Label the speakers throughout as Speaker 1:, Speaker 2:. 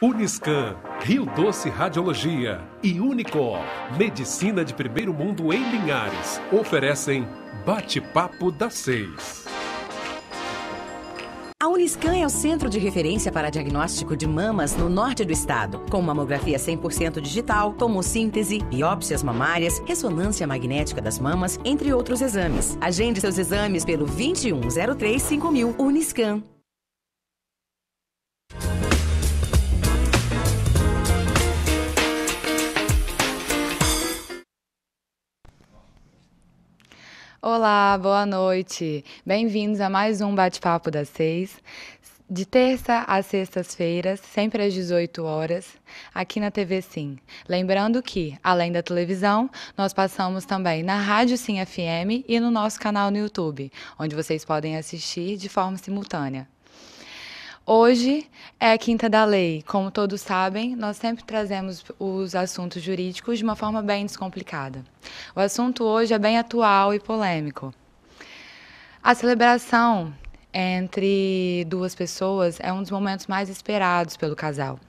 Speaker 1: Uniscan, Rio Doce Radiologia e Unicor, Medicina de Primeiro Mundo em Linhares, oferecem Bate-Papo das 6.
Speaker 2: A Uniscan é o centro de referência para diagnóstico de mamas no norte do estado, com mamografia 100% digital, tomossíntese, biópsias mamárias, ressonância magnética das mamas, entre outros exames. Agende seus exames pelo 2103-5000 Uniscan.
Speaker 3: Olá, boa noite. Bem-vindos a mais um Bate-Papo das 6, de terça às sextas-feiras, sempre às 18 horas, aqui na TV Sim. Lembrando que, além da televisão, nós passamos também na Rádio Sim FM e no nosso canal no YouTube, onde vocês podem assistir de forma simultânea. Hoje é a Quinta da Lei. Como todos sabem, nós sempre trazemos os assuntos jurídicos de uma forma bem descomplicada. O assunto hoje é bem atual e polêmico. A celebração entre duas pessoas é um dos momentos mais esperados pelo casal.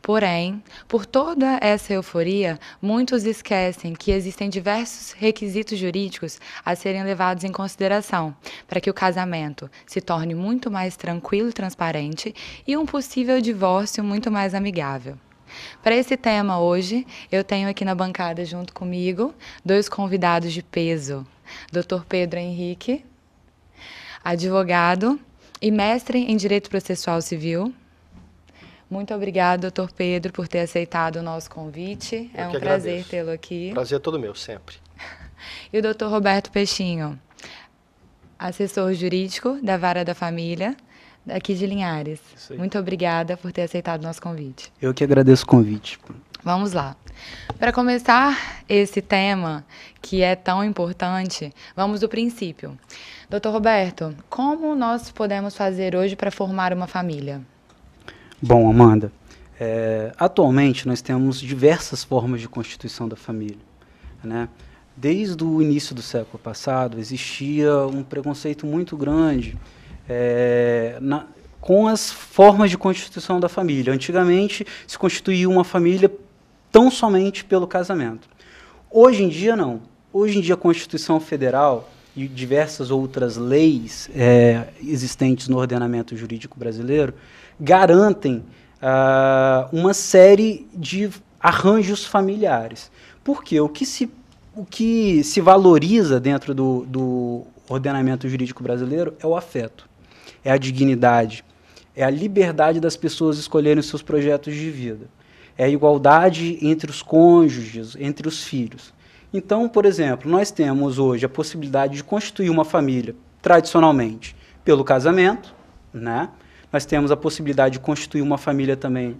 Speaker 3: Porém, por toda essa euforia, muitos esquecem que existem diversos requisitos jurídicos a serem levados em consideração para que o casamento se torne muito mais tranquilo e transparente e um possível divórcio muito mais amigável. Para esse tema hoje, eu tenho aqui na bancada junto comigo dois convidados de peso, Dr. Pedro Henrique, advogado e mestre em Direito Processual Civil. Muito obrigada, doutor Pedro, por ter aceitado o nosso convite. É um prazer tê-lo aqui.
Speaker 4: Prazer é todo meu, sempre.
Speaker 3: E o doutor Roberto Peixinho, assessor jurídico da Vara da Família, aqui de Linhares. Muito obrigada por ter aceitado o nosso convite.
Speaker 5: Eu que agradeço o convite.
Speaker 3: Vamos lá. Para começar esse tema, que é tão importante, vamos do princípio. Doutor Roberto, como nós podemos fazer hoje para formar uma família?
Speaker 5: Bom, Amanda, atualmente nós temos diversas formas de constituição da família, né? Desde o início do século passado existia um preconceito muito grande com as formas de constituição da família. Antigamente se constituía uma família tão somente pelo casamento. Hoje em dia não. Hoje em dia a Constituição Federal e diversas outras leis existentes no ordenamento jurídico brasileiro garantem uma série de arranjos familiares. Porque o que se valoriza dentro do ordenamento jurídico brasileiro é o afeto, é a dignidade, é a liberdade das pessoas escolherem os seus projetos de vida, é a igualdade entre os cônjuges, entre os filhos. Então, por exemplo, nós temos hoje a possibilidade de constituir uma família, tradicionalmente, pelo casamento, né? Nós temos a possibilidade de constituir uma família também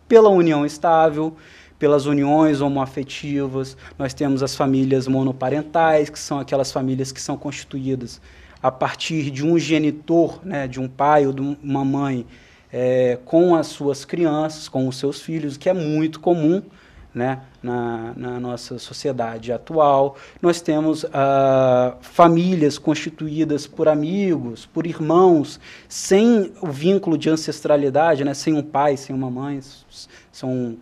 Speaker 5: pela união estável, pelas uniões homoafetivas. Nós temos as famílias monoparentais, que são aquelas famílias que são constituídas a partir de um genitor, né, de um pai ou de uma mãe, com as suas crianças, com os seus filhos, que é muito comum, né, na nossa sociedade atual. Nós temos famílias constituídas por amigos, por irmãos, sem o vínculo de ancestralidade, né, sem um pai, sem uma mãe. São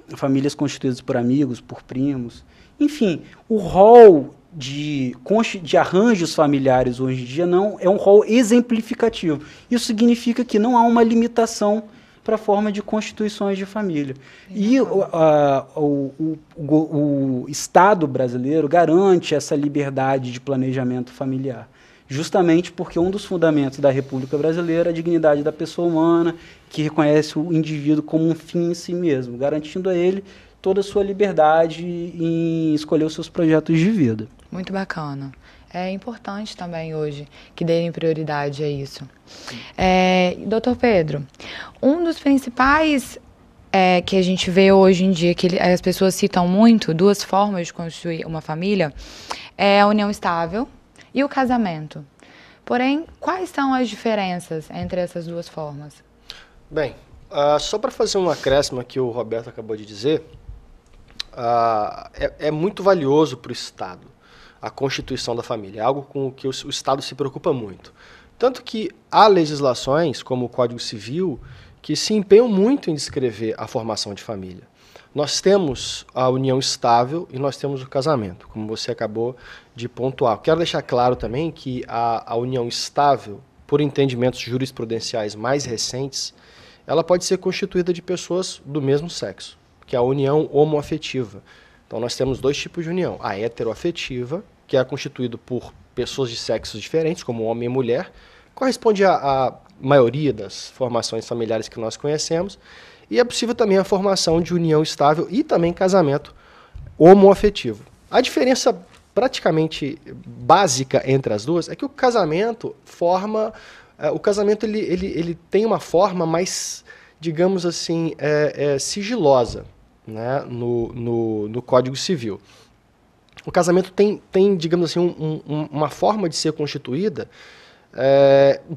Speaker 5: famílias constituídas por amigos, por primos. Enfim, o rol de arranjos familiares hoje em dia não é um rol exemplificativo. Isso significa que não há uma limitação para a forma de constituições de família. E o Estado brasileiro garante essa liberdade de planejamento familiar, justamente porque um dos fundamentos da República Brasileira é a dignidade da pessoa humana, que reconhece o indivíduo como um fim em si mesmo, garantindo a ele toda a sua liberdade em escolher os seus projetos de vida.
Speaker 3: Muito bacana. É importante também hoje que deem prioridade a isso. Doutor Pedro, um dos principais que a gente vê hoje em dia, que as pessoas citam muito, duas formas de construir uma família, é a união estável e o casamento. Porém, quais são as diferenças entre essas duas formas?
Speaker 4: Bem, só para fazer um acréscimo que o Roberto acabou de dizer, é muito valioso para o Estado a constituição da família, é algo com o que o Estado se preocupa muito. Tanto que há legislações, como o Código Civil, que se empenham muito em descrever a formação de família. Nós temos a união estável e nós temos o casamento, como você acabou de pontuar. Quero deixar claro também que a união estável, por entendimentos jurisprudenciais mais recentes, ela pode ser constituída de pessoas do mesmo sexo, que é a união homoafetiva. Então nós temos dois tipos de união. A heteroafetiva, que é constituída por pessoas de sexos diferentes, como homem e mulher, corresponde à maioria das formações familiares que nós conhecemos, e é possível também a formação de união estável e também casamento homoafetivo. A diferença praticamente básica entre as duas é que o casamento ele tem uma forma mais, digamos assim, sigilosa, né, no Código Civil. O casamento tem digamos assim, uma forma de ser constituída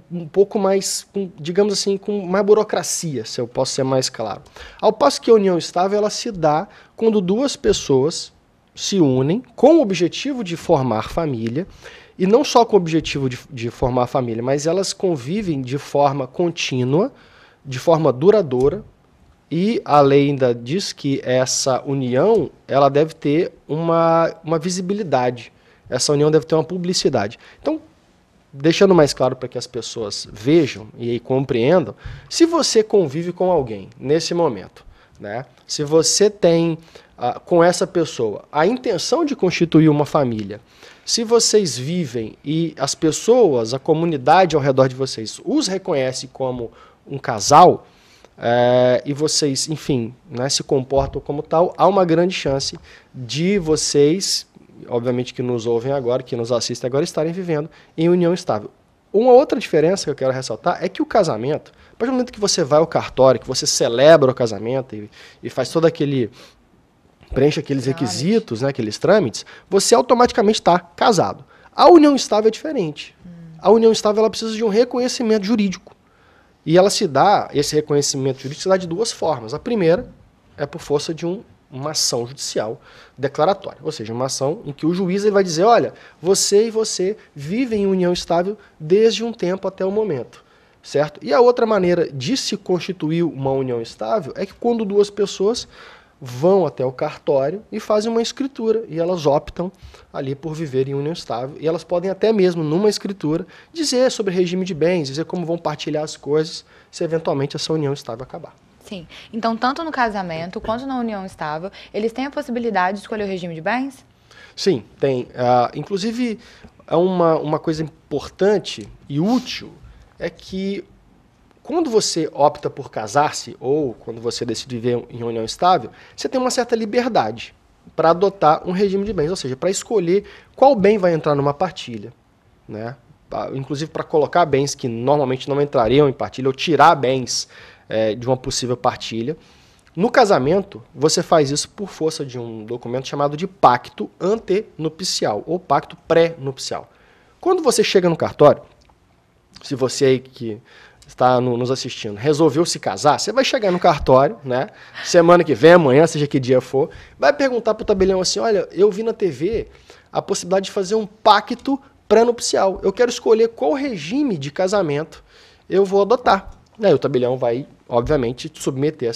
Speaker 4: um pouco mais, digamos assim, com mais burocracia, se eu posso ser mais claro. Ao passo que a união estável, ela se dá quando duas pessoas se unem com o objetivo de formar família, e não só com o objetivo de formar família, mas elas convivem de forma contínua, de forma duradoura, e a lei ainda diz que essa união ela deve ter uma visibilidade, essa união deve ter uma publicidade. Então, deixando mais claro para que as pessoas vejam e compreendam, se você convive com alguém nesse momento, né, se você tem com essa pessoa a intenção de constituir uma família, se vocês vivem e as pessoas, a comunidade ao redor de vocês os reconhece como um casal, e vocês, enfim, né, se comportam como tal, há uma grande chance de vocês, obviamente que nos ouvem agora, que nos assistem agora, estarem vivendo em união estável. Uma outra diferença que eu quero ressaltar é que o casamento, a partir do momento que você vai ao cartório, que você celebra o casamento e faz todo preenche aqueles requisitos, né, aqueles trâmites, você automaticamente está casado. A união estável é diferente. A união estável ela precisa de um reconhecimento jurídico. E ela esse reconhecimento jurídico se dá de duas formas. A primeira é por força de uma ação judicial declaratória, ou seja, uma ação em que o juiz ele vai dizer, olha, você e você vivem em união estável desde um tempo até o momento, certo? E a outra maneira de se constituir uma união estável é que quando duas pessoas vão até o cartório e fazem uma escritura, e elas optam ali por viver em união estável, e elas podem até mesmo, numa escritura, dizer sobre regime de bens, dizer como vão partilhar as coisas, se eventualmente essa união estável acabar.
Speaker 3: Sim. Então, tanto no casamento quanto na união estável, eles têm a possibilidade de escolher o regime de bens?
Speaker 4: Sim, tem. Inclusive, uma coisa importante e útil é que quando você opta por casar-se ou quando você decide viver em união estável, você tem uma certa liberdade para adotar um regime de bens, ou seja, para escolher qual bem vai entrar numa partilha, né? Inclusive para colocar bens que normalmente não entrariam em partilha ou tirar bens de uma possível partilha. No casamento, você faz isso por força de um documento chamado de pacto antenupcial ou pacto pré-nupcial. Quando você chega no cartório, se você aí que está nos assistindo resolveu se casar, você vai chegar no cartório, né, semana que vem, amanhã, seja que dia for, vai perguntar para o tabelião assim, olha, eu vi na TV a possibilidade de fazer um pacto pré-nupcial, eu quero escolher qual regime de casamento eu vou adotar. Aí o tabelião vai, obviamente, submeter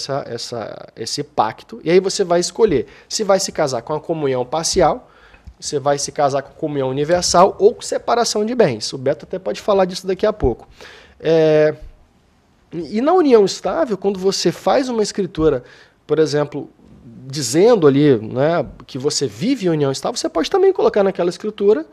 Speaker 4: esse pacto, e aí você vai escolher se vai se casar com a comunhão parcial, você vai se casar com comunhão universal ou com separação de bens. O Beto até pode falar disso daqui a pouco. E na união estável, quando você faz uma escritura, por exemplo, dizendo ali, né, que você vive em união estável, você pode também colocar naquela escritura,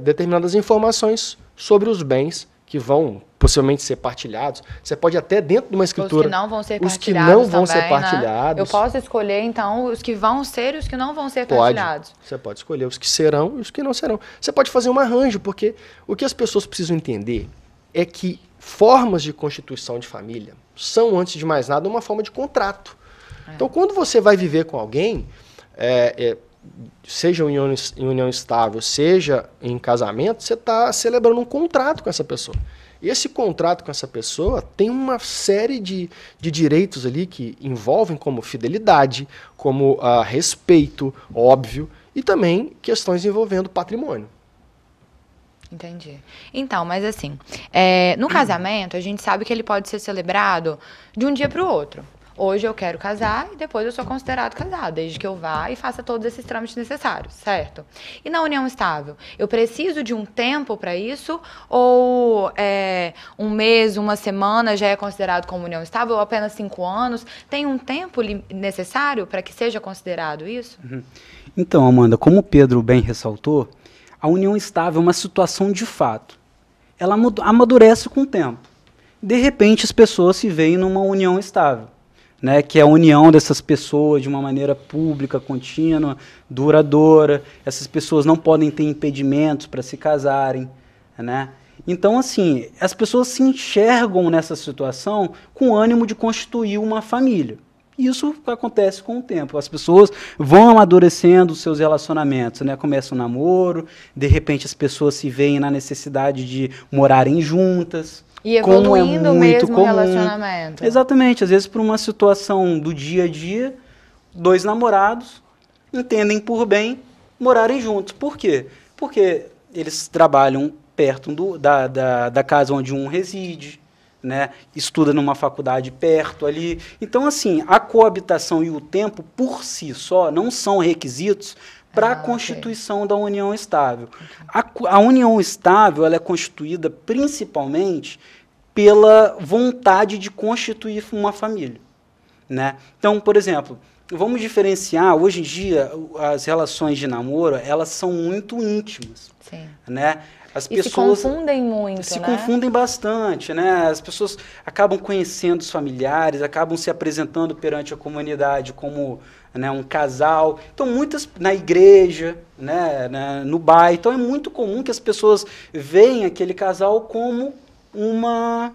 Speaker 4: determinadas informações sobre os bens que vão possivelmente ser partilhados. Você pode até dentro de uma escritura...
Speaker 3: Os que não vão ser partilhados
Speaker 4: Os que não vão
Speaker 3: também,
Speaker 4: ser partilhados.
Speaker 3: Né? Eu posso escolher, então, os que vão ser e os que não vão ser partilhados.
Speaker 4: Você pode escolher os que serão e os que não serão. Você pode fazer um arranjo, porque o que as pessoas precisam entender é que formas de constituição de família são, antes de mais nada, uma forma de contrato. Então, quando você vai viver com alguém... seja em união estável, seja em casamento, você está celebrando um contrato com essa pessoa. E esse contrato com essa pessoa tem uma série de direitos ali que envolvem como fidelidade, como respeito, óbvio, e também questões envolvendo patrimônio.
Speaker 3: Entendi. Então, mas assim, no casamento, a gente sabe que ele pode ser celebrado de um dia para o outro. Hoje eu quero casar e depois eu sou considerado casado, desde que eu vá e faça todos esses trâmites necessários, certo? E na união estável, eu preciso de um tempo para isso? Ou um mês, uma semana já é considerado como união estável? Ou apenas 5 anos? Tem um tempo necessário para que seja considerado isso?
Speaker 5: Então, Amanda, como o Pedro bem ressaltou, a união estável é uma situação de fato. Ela amadurece com o tempo. De repente, as pessoas se veem numa união estável, né, que é a união dessas pessoas de uma maneira pública, contínua, duradoura. Essas pessoas não podem ter impedimentos para se casarem, né? Então, assim, as pessoas se enxergam nessa situação com ânimo de constituir uma família. Isso acontece com o tempo. As pessoas vão amadurecendo os seus relacionamentos, né? Começa o namoro, de repente as pessoas se veem na necessidade de morarem juntas.
Speaker 3: E evoluindo o mesmo relacionamento.
Speaker 5: Exatamente. Às vezes, por uma situação do dia a dia, 2 namorados entendem por bem morarem juntos. Por quê? Porque eles trabalham perto da casa onde um reside, né? Estuda numa faculdade perto ali. Então, assim, a coabitação e o tempo, por si só, não são requisitos para a constituição da união estável. A união estável ela é constituída principalmente pela vontade de constituir uma família, né? Então, por exemplo, vamos diferenciar, hoje em dia, as relações de namoro, elas são muito íntimas.
Speaker 3: Sim.
Speaker 5: Né? As
Speaker 3: pessoas se confundem muito,
Speaker 5: se confundem bastante, né? As pessoas acabam conhecendo os familiares, acabam se apresentando perante a comunidade como, né, um casal. Então, muitas na igreja, né, no bairro. Então, é muito comum que as pessoas veem aquele casal como uma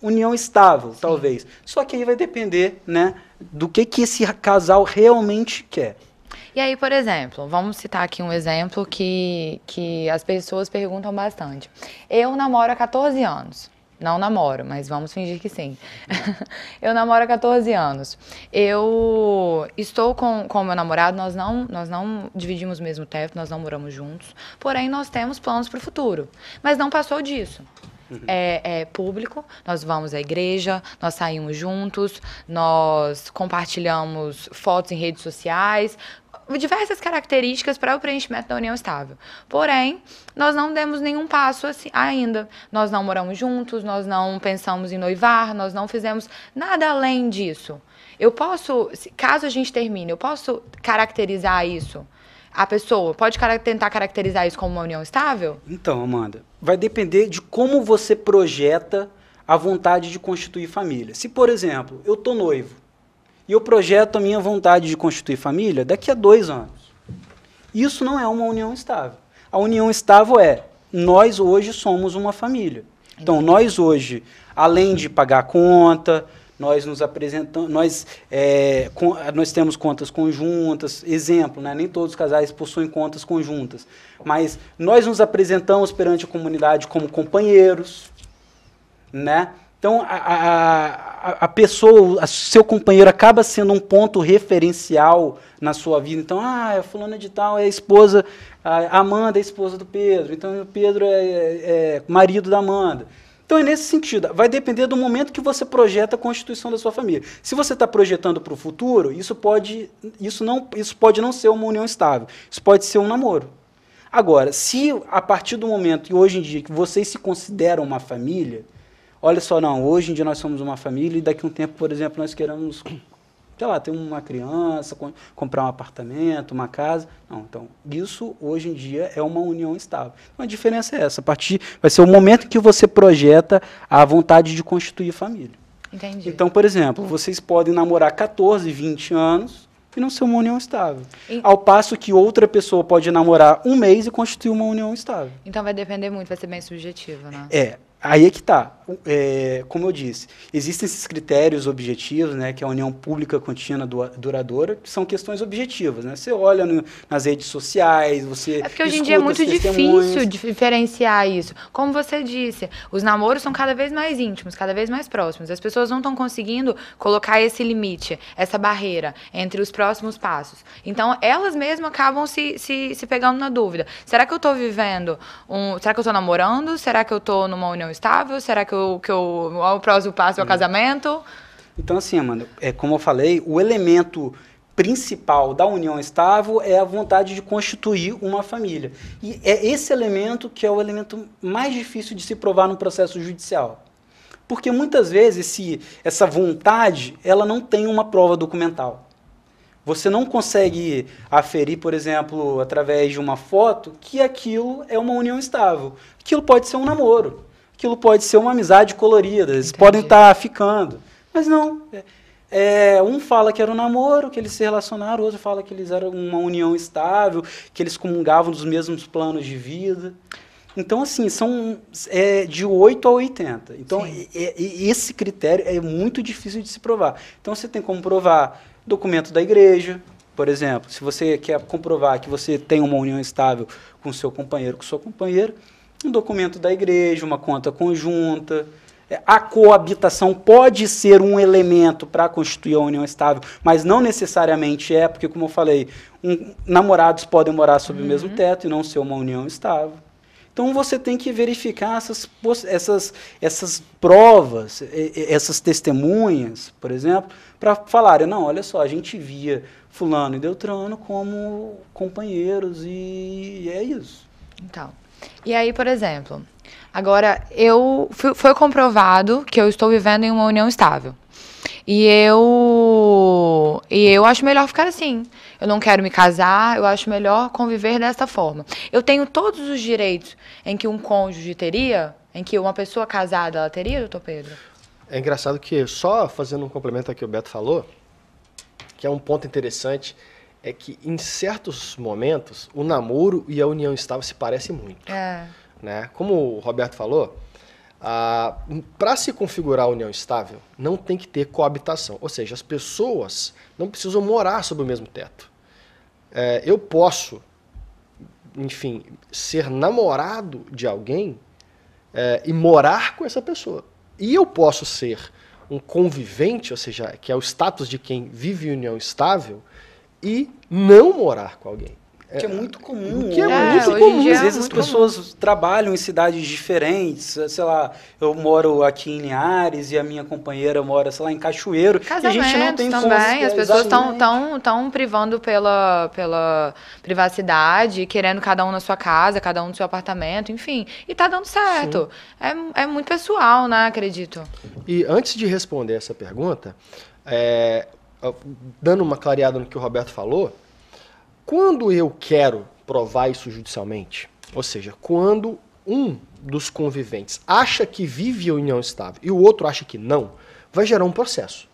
Speaker 5: união estável, sim, talvez. Só que aí vai depender, né, do que esse casal realmente quer.
Speaker 3: E aí, por exemplo, vamos citar aqui um exemplo que as pessoas perguntam bastante. Eu namoro há 14 anos. Não namoro, mas vamos fingir que sim. Eu namoro há 14 anos. Eu estou com o meu namorado, nós não dividimos o mesmo teto, nós não moramos juntos. Porém, nós temos planos para o futuro. Mas não passou disso. É público, nós vamos à igreja, nós saímos juntos, nós compartilhamos fotos em redes sociais, diversas características para o preenchimento da união estável. Porém, nós não demos nenhum passo assim ainda. Nós não moramos juntos, nós não pensamos em noivar, nós não fizemos nada além disso. Eu posso, caso a gente termine, eu posso caracterizar isso? A pessoa pode tentar caracterizar isso como uma união estável?
Speaker 5: Então, Amanda, vai depender de como você projeta a vontade de constituir família. Se, por exemplo, eu estou noivo e eu projeto a minha vontade de constituir família daqui a 2 anos, isso não é uma união estável. A união estável é, nós hoje somos uma família. Então, nós hoje, além de pagar conta, nós nos apresentamos, nós temos contas conjuntas, exemplo, né? Nem todos os casais possuem contas conjuntas, mas nós nos apresentamos perante a comunidade como companheiros, né? Então, a pessoa, seu companheiro acaba sendo um ponto referencial na sua vida. Então, a fulana de tal é a esposa, a Amanda é a esposa do Pedro, então o Pedro é marido da Amanda. Então, é nesse sentido, vai depender do momento que você projeta a constituição da sua família. Se você está projetando para o futuro, isso pode não ser uma união estável, isso pode ser um namoro. Agora, se a partir do momento que hoje em dia que vocês se consideram uma família, olha só, não, hoje em dia nós somos uma família e daqui a um tempo, por exemplo, nós queremos, sei lá, ter uma criança, comprar um apartamento, uma casa. Não, então, isso hoje em dia é uma união estável. Então, a diferença é essa. Vai ser o momento que você projeta a vontade de constituir família.
Speaker 3: Entendi.
Speaker 5: Então, por exemplo, vocês podem namorar 14, 20 anos e não ser uma união estável. Ao passo que outra pessoa pode namorar 1 mês e constituir uma união estável.
Speaker 3: Então, vai depender muito, vai ser bem subjetivo, né?
Speaker 5: Aí é que está. Como eu disse, existem esses critérios objetivos, né, que é a união pública contínua duradoura, que são questões objetivas. Né? Você olha nas redes sociais, você
Speaker 3: porque hoje em dia é muito difícil diferenciar isso. Como você disse, os namoros são cada vez mais íntimos, cada vez mais próximos. As pessoas não estão conseguindo colocar esse limite, essa barreira entre os próximos passos. Então, elas mesmas acabam se pegando na dúvida. Será que eu estou vivendo será que eu estou namorando? Será que eu estou numa união estável? Será que o próximo passo é o casamento?
Speaker 5: Então, assim, Amanda, como eu falei, o elemento principal da união estável é a vontade de constituir uma família. E é esse elemento que é o elemento mais difícil de se provar no processo judicial. Porque muitas vezes essa vontade ela não tem uma prova documental. Você não consegue aferir, por exemplo, através de uma foto, que aquilo é uma união estável. Aquilo pode ser um namoro. Aquilo pode ser uma amizade colorida, eles podem estar ficando. Mas não. Um fala que era um namoro, que eles se relacionaram, o outro fala que eles eram uma união estável, que eles comungavam dos mesmos planos de vida. Então, assim, são de 8 a 80. Então, esse critério é muito difícil de se provar. Então, você tem como provar documento da igreja, por exemplo. Se você quer comprovar que você tem uma união estável com seu companheiro, com sua companheira, um documento da igreja, uma conta conjunta. A coabitação pode ser um elemento para constituir a união estável, mas não necessariamente porque, como eu falei, namorados podem morar sob o mesmo teto e não ser uma união estável. Então, você tem que verificar essas provas, essas testemunhas, por exemplo, para falarem, não, olha só, a gente via fulano e Beltrano como companheiros e é isso.
Speaker 3: Então, e aí, por exemplo, agora foi comprovado que eu estou vivendo em uma união estável. E eu acho melhor ficar assim. Eu não quero me casar, eu acho melhor conviver dessa forma. Eu tenho todos os direitos em que um cônjuge teria, em que uma pessoa casada ela teria, doutor Pedro?
Speaker 4: É engraçado que, só fazendo um complemento ao que o Beto falou, que é um ponto interessante, é que em certos momentos o namoro e a união estável se parecem muito. Né? Como o Roberto falou, para se configurar a união estável, não tem que ter coabitação. Ou seja, as pessoas não precisam morar sob o mesmo teto. Eu posso, enfim, ser namorado de alguém e morar com essa pessoa. E eu posso ser um convivente, ou seja, que é o status de quem vive em união estável, e não morar com alguém.
Speaker 5: Que é muito comum.
Speaker 4: Que é muito comum.
Speaker 5: Às vezes as pessoas trabalham em cidades diferentes. Sei lá, eu moro aqui em Linhares e a minha companheira mora, sei lá, em Cachoeiro.
Speaker 3: Casamentos
Speaker 5: e a gente não tem
Speaker 3: também. As pessoas estão privando pela privacidade, querendo cada um na sua casa, cada um no seu apartamento, enfim. E tá dando certo. É muito pessoal, né? Acredito.
Speaker 4: E antes de responder essa pergunta, dando uma clareada no que o Roberto falou, quando eu quero provar isso judicialmente, ou seja, quando um dos conviventes acha que vive a união estável e o outro acha que não, vai gerar um processo.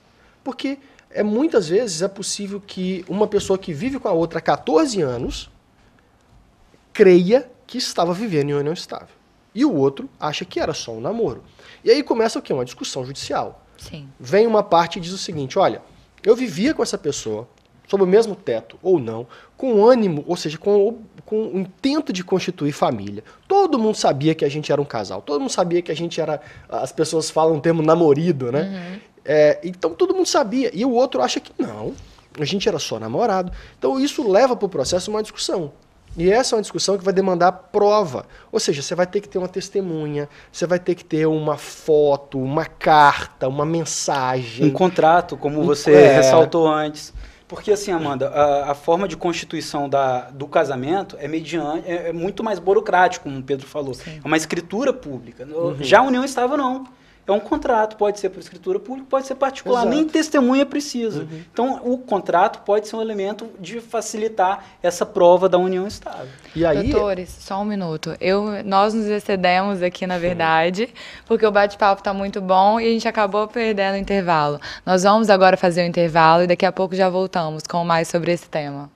Speaker 4: Porque muitas vezes é possível que uma pessoa que vive com a outra há 14 anos creia que estava vivendo em união estável. E o outro acha que era só um namoro. E aí começa o quê? Uma discussão judicial.
Speaker 3: Sim.
Speaker 4: Vem uma parte e diz o seguinte, olha, eu vivia com essa pessoa, sob o mesmo teto ou não, com ânimo, ou seja, com o intento de constituir família. Todo mundo sabia que a gente era um casal, todo mundo sabia que a gente era, as pessoas falam o termo namorido, né? Então todo mundo sabia, e o outro acha que não, a gente era só namorado. Então isso leva para o processo uma discussão. E essa é uma discussão que vai demandar prova. Ou seja, você vai ter que ter uma testemunha, você vai ter que ter uma foto, uma carta, uma mensagem.
Speaker 5: Um contrato, como você ressaltou antes. Porque, assim, Amanda, a forma de constituição do casamento é muito mais burocrático, como o Pedro falou. Sim. É uma escritura pública. Já a união estável, não. É um contrato, pode ser por escritura pública, pode ser particular, nem testemunha precisa. Então, o contrato pode ser um elemento de facilitar essa prova da união estável.
Speaker 3: E aí... Doutores, só um minuto. Nós nos excedemos aqui, na verdade, porque o bate-papo está muito bom e a gente acabou perdendo o intervalo. Nós vamos agora fazer o intervalo e daqui a pouco já voltamos com mais sobre esse tema.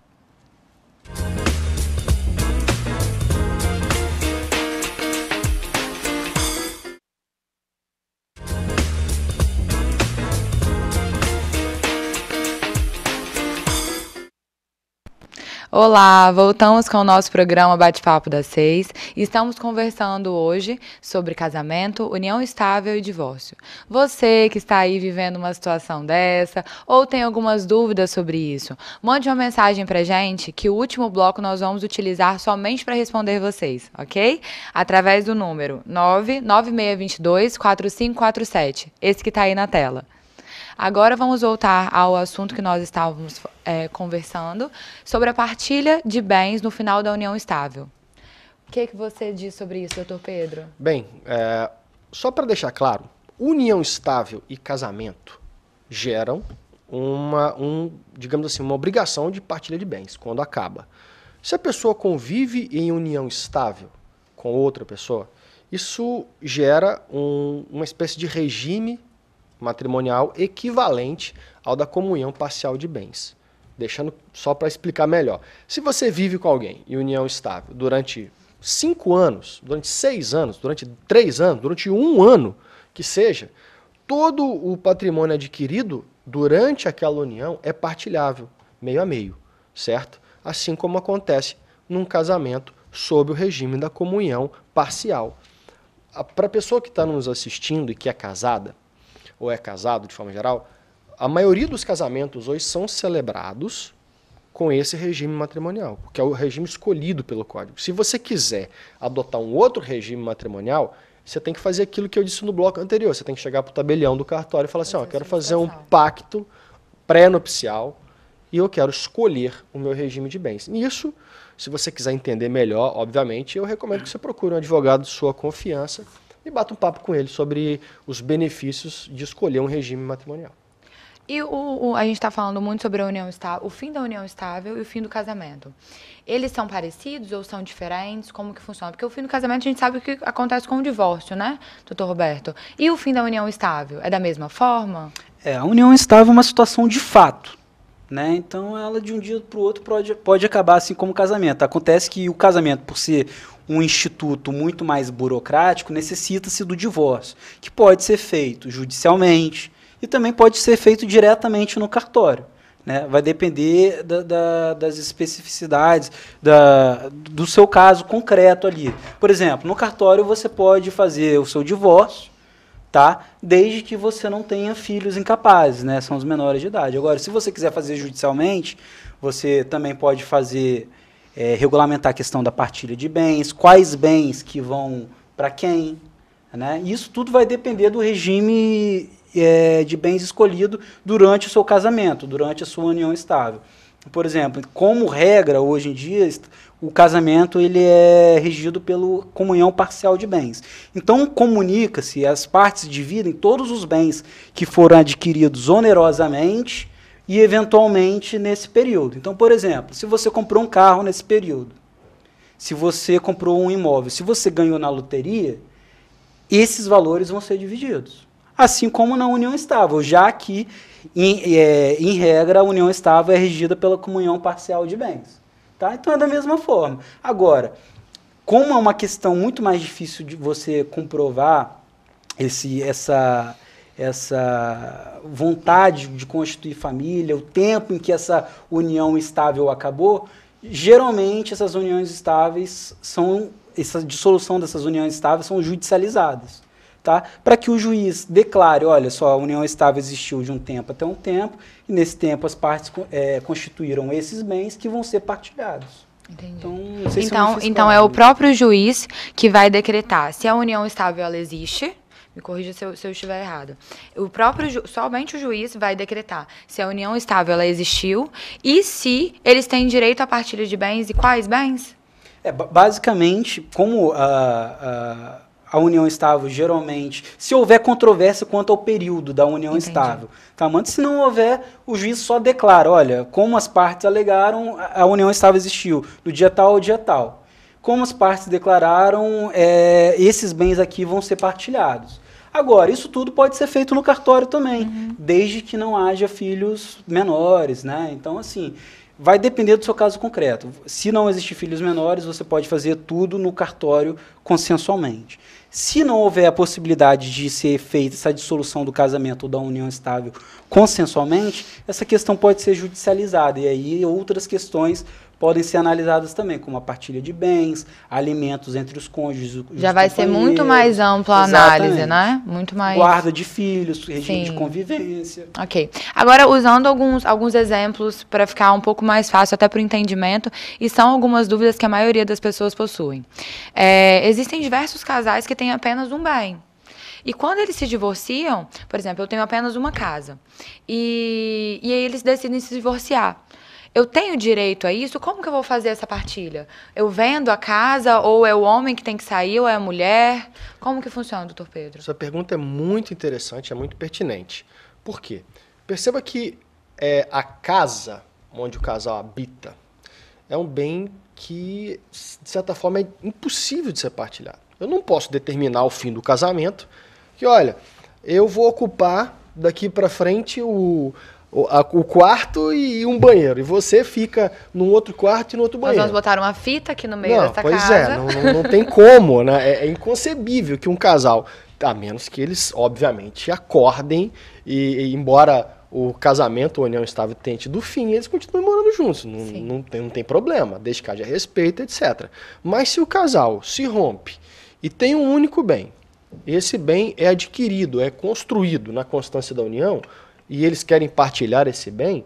Speaker 3: Olá, voltamos com o nosso programa Bate-Papo das 6 e estamos conversando hoje sobre casamento, união estável e divórcio. Você que está aí vivendo uma situação dessa ou tem algumas dúvidas sobre isso, mande uma mensagem pra gente que o último bloco nós vamos utilizar somente para responder vocês, ok? Através do número 99622-4547, esse que está aí na tela. Agora vamos voltar ao assunto que nós estávamos conversando, sobre a partilha de bens no final da união estável. O que você diz sobre isso, doutor Pedro?
Speaker 4: Bem, só para deixar claro, união estável e casamento geram digamos assim, uma obrigação de partilha de bens, quando acaba. Se a pessoa convive em união estável com outra pessoa, isso gera uma espécie de regime matrimonial equivalente ao da comunhão parcial de bens. Deixando só para explicar melhor. Se você vive com alguém em união estável durante 5 anos, durante 6 anos, durante 3 anos, durante 1 ano, que seja, todo o patrimônio adquirido durante aquela união é partilhável, meio a meio, certo? Assim como acontece num casamento sob o regime da comunhão parcial. Para a pessoa que está nos assistindo e que é casada, ou é casado de forma geral, a maioria dos casamentos hoje são celebrados com esse regime matrimonial, que é o regime escolhido pelo Código. Se você quiser adotar um outro regime matrimonial, você tem que fazer aquilo que eu disse no bloco anterior. Você tem que chegar para o tabelião do cartório e falar assim, eu quero fazer um pacto pré-nupcial e eu quero escolher o meu regime de bens. Nisso, se você quiser entender melhor, obviamente, eu recomendo que você procure um advogado de sua confiança e bata um papo com ele sobre os benefícios de escolher um regime matrimonial.
Speaker 3: E a gente está falando muito sobre a união estável, o fim da união estável e o fim do casamento. Eles são parecidos ou são diferentes? Como que funciona? Porque o fim do casamento a gente sabe o que acontece com o divórcio, né, doutor Roberto? E o fim da união estável? É da mesma forma?
Speaker 5: A união estável é uma situação de fato, né? Então ela de um dia para o outro pode acabar assim como o casamento. Acontece que o casamento, por ser um instituto muito mais burocrático, necessita-se do divórcio, que pode ser feito judicialmente e também pode ser feito diretamente no cartório, né? Vai depender das especificidades do seu caso concreto ali. Por exemplo, no cartório você pode fazer o seu divórcio, tá? Desde que você não tenha filhos incapazes, né? São os menores de idade. Agora, se você quiser fazer judicialmente, você também pode fazer regulamentar a questão da partilha de bens, quais bens que vão para quem, né? Isso tudo vai depender do regime de bens escolhido durante o seu casamento, durante a sua união estável. Por exemplo, como regra, hoje em dia, o casamento ele é regido pela comunhão parcial de bens. Então, comunica-se, as partes dividem todos os bens que foram adquiridos onerosamente e, eventualmente, nesse período. Então, por exemplo, se você comprou um carro nesse período, se você comprou um imóvel, se você ganhou na loteria, esses valores vão ser divididos. Assim como na união estável, já que, em regra, a união estável é regida pela comunhão parcial de bens. Tá? Então, é da mesma forma. Agora, como é uma questão muito mais difícil de você comprovar essa vontade de constituir família, o tempo em que essa união estável acabou, geralmente essas uniões estáveis essa dissolução dessas uniões estáveis são judicializadas, tá? Para que o juiz declare, olha só, a união estável existiu de um tempo até um tempo, e nesse tempo as partes constituíram esses bens que vão ser partilhados.
Speaker 3: Entendi.
Speaker 5: Então
Speaker 3: é o próprio juiz que vai decretar se a união estável ela existe. Me corrija se eu estiver errado. Somente o juiz vai decretar se a união estável ela existiu e se eles têm direito à partilha de bens e quais bens?
Speaker 5: Basicamente, como a união estável, geralmente, se houver controvérsia quanto ao período da união estável, tá? Mas se não houver, o juiz só declara, olha, como as partes alegaram, a união estável existiu do dia tal ao dia tal. Como as partes declararam, esses bens aqui vão ser partilhados. Agora, isso tudo pode ser feito no cartório também, desde que não haja filhos menores, né? Então, assim, vai depender do seu caso concreto. Se não existir filhos menores, você pode fazer tudo no cartório consensualmente. Se não houver a possibilidade de ser feita essa dissolução do casamento ou da união estável consensualmente, essa questão pode ser judicializada. E aí outras questões podem ser analisadas também, como a partilha de bens, alimentos entre os cônjuges.
Speaker 3: Já vai ser muito mais ampla a análise, né? Muito mais...
Speaker 5: Guarda de filhos, regime de convivência.
Speaker 3: Ok. Agora, usando alguns exemplos para ficar um pouco mais fácil até para o entendimento, e são algumas dúvidas que a maioria das pessoas possuem. Existem diversos casais que têm apenas um bem. E quando eles se divorciam, por exemplo, eu tenho apenas uma casa, e aí eles decidem se divorciar. Eu tenho direito a isso? Como que eu vou fazer essa partilha? Eu vendo a casa, ou é o homem que tem que sair, ou é a mulher? Como que funciona, doutor Pedro?
Speaker 4: Essa pergunta é muito interessante, é muito pertinente. Por quê? Perceba que a casa onde o casal habita é um bem que, de certa forma, é impossível de ser partilhado. Eu não posso determinar o fim do casamento que, olha, eu vou ocupar daqui para frente o quarto e um banheiro. E você fica num outro quarto e no outro banheiro.
Speaker 3: Nós vamos botar uma fita aqui no meio dessa
Speaker 4: pois
Speaker 3: casa.
Speaker 4: Não tem como, né? É inconcebível que um casal, a menos que eles, obviamente, acordem e embora o casamento ou a união estável tente do fim, eles continuam morando juntos. Não tem problema, desde que haja respeito, etc. Mas se o casal se rompe e tem um único bem, esse bem é adquirido, é construído na constância da união, e eles querem partilhar esse bem,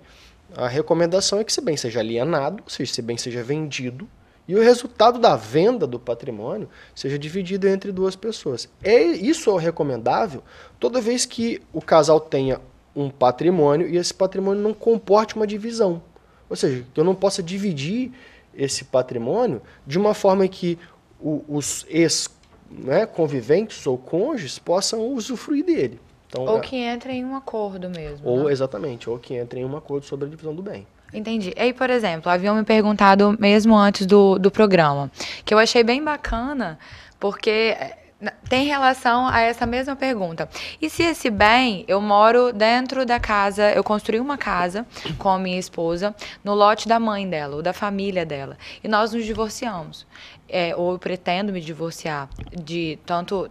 Speaker 4: a recomendação é que esse bem seja alienado, ou seja, esse bem seja vendido, e o resultado da venda do patrimônio seja dividido entre duas pessoas. Isso é o recomendável toda vez que o casal tenha um patrimônio e esse patrimônio não comporte uma divisão. Ou seja, que eu não possa dividir esse patrimônio de uma forma que os ex-conviventes ou cônjuges possam usufruir dele. Então,
Speaker 3: ou que entre em um acordo mesmo.
Speaker 4: Ou,
Speaker 3: né?
Speaker 4: Exatamente, ou que entre em um acordo sobre a divisão do bem.
Speaker 3: Entendi. E aí, por exemplo, haviam me perguntado mesmo antes do programa, que eu achei bem bacana, porque tem relação a essa mesma pergunta. E se esse bem, eu moro dentro da casa, eu construí uma casa com a minha esposa no lote da mãe dela, ou da família dela, e nós nos divorciamos. Ou eu pretendo me divorciar, tanto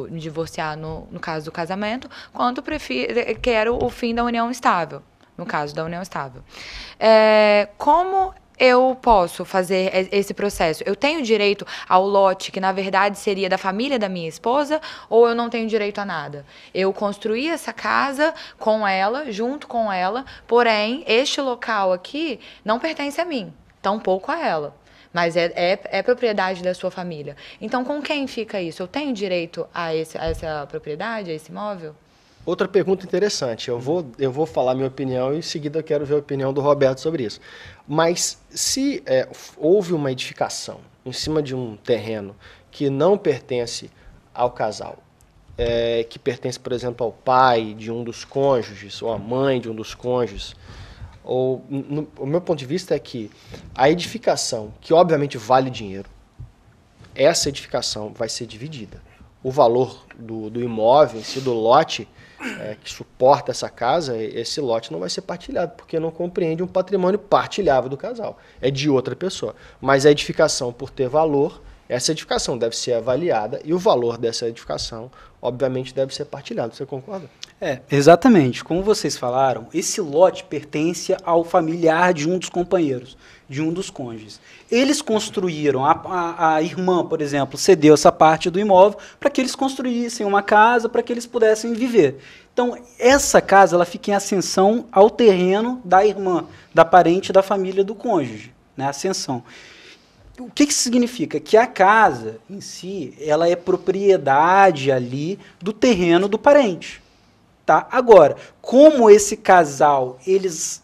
Speaker 3: me divorciar no caso do casamento, quanto quero o fim da união estável, no caso da união estável. Como eu posso fazer esse processo? Eu tenho direito ao lote, que na verdade seria da família da minha esposa, ou eu não tenho direito a nada? Eu construí essa casa com ela, junto com ela, porém, este local aqui não pertence a mim, tampouco a ela. Mas é propriedade da sua família. Então, com quem fica isso? Eu tenho direito a essa propriedade, a esse imóvel?
Speaker 4: Outra pergunta interessante. Eu vou falar minha opinião e em seguida eu quero ver a opinião do Roberto sobre isso. Mas se houve uma edificação em cima de um terreno que não pertence ao casal, que pertence, por exemplo, ao pai de um dos cônjuges ou à mãe de um dos cônjuges, o meu ponto de vista é que a edificação, que obviamente vale dinheiro, essa edificação vai ser dividida. O valor do imóvel, em si, do lote que suporta essa casa, esse lote não vai ser partilhado, porque não compreende um patrimônio partilhável do casal. É de outra pessoa. Mas a edificação, por ter valor, essa edificação deve ser avaliada e o valor dessa edificação, obviamente, deve ser partilhado. Você concorda?
Speaker 5: Exatamente. Como vocês falaram, esse lote pertence ao familiar de um dos companheiros, de um dos cônjuges. Eles construíram, a irmã, por exemplo, cedeu essa parte do imóvel para que eles construíssem uma casa, para que eles pudessem viver. Então, essa casa ela fica em ascensão ao terreno da irmã, da parente da família do cônjuge, né? Ascensão. O que isso significa? Que a casa, em si, ela é propriedade ali do terreno do parente. Tá? Agora, como esse casal, eles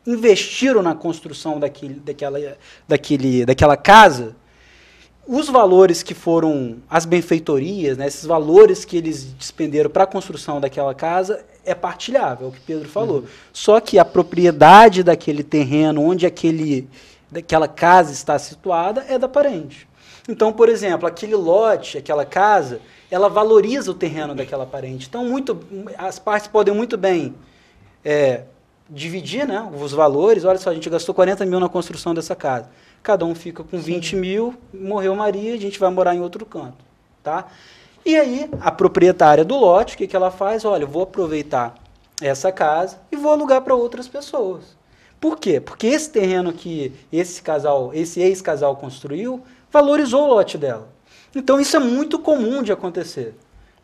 Speaker 5: investiram na construção daquela casa, os valores que foram, as benfeitorias, né, esses valores que eles despenderam para a construção daquela casa, é partilhável, é o que Pedro falou. Só que a propriedade daquele terreno, onde daquela casa está situada, é da parente. Então, por exemplo, aquele lote, aquela casa, ela valoriza o terreno daquela parente. Então, as partes podem muito bem dividir, né, os valores. Olha só, a gente gastou 40 mil na construção dessa casa. Cada um fica com 20 mil, morreu Maria, a gente vai morar em outro canto. Tá? E aí, a proprietária do lote, o que ela faz? Olha, eu vou aproveitar essa casa e vou alugar para outras pessoas. Por quê? Porque esse terreno que esse ex-casal construiu, valorizou o lote dela. Então, isso é muito comum de acontecer.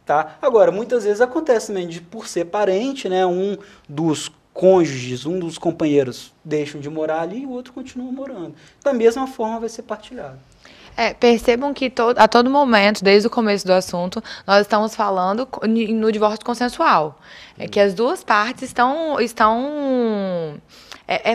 Speaker 5: Tá? Agora, muitas vezes acontece também, por ser parente, né, um dos cônjuges, um dos companheiros deixam de morar ali e o outro continua morando. Da mesma forma, vai ser partilhado.
Speaker 3: Percebam que a todo momento, desde o começo do assunto, nós estamos falando no divórcio consensual. É que as duas partes estão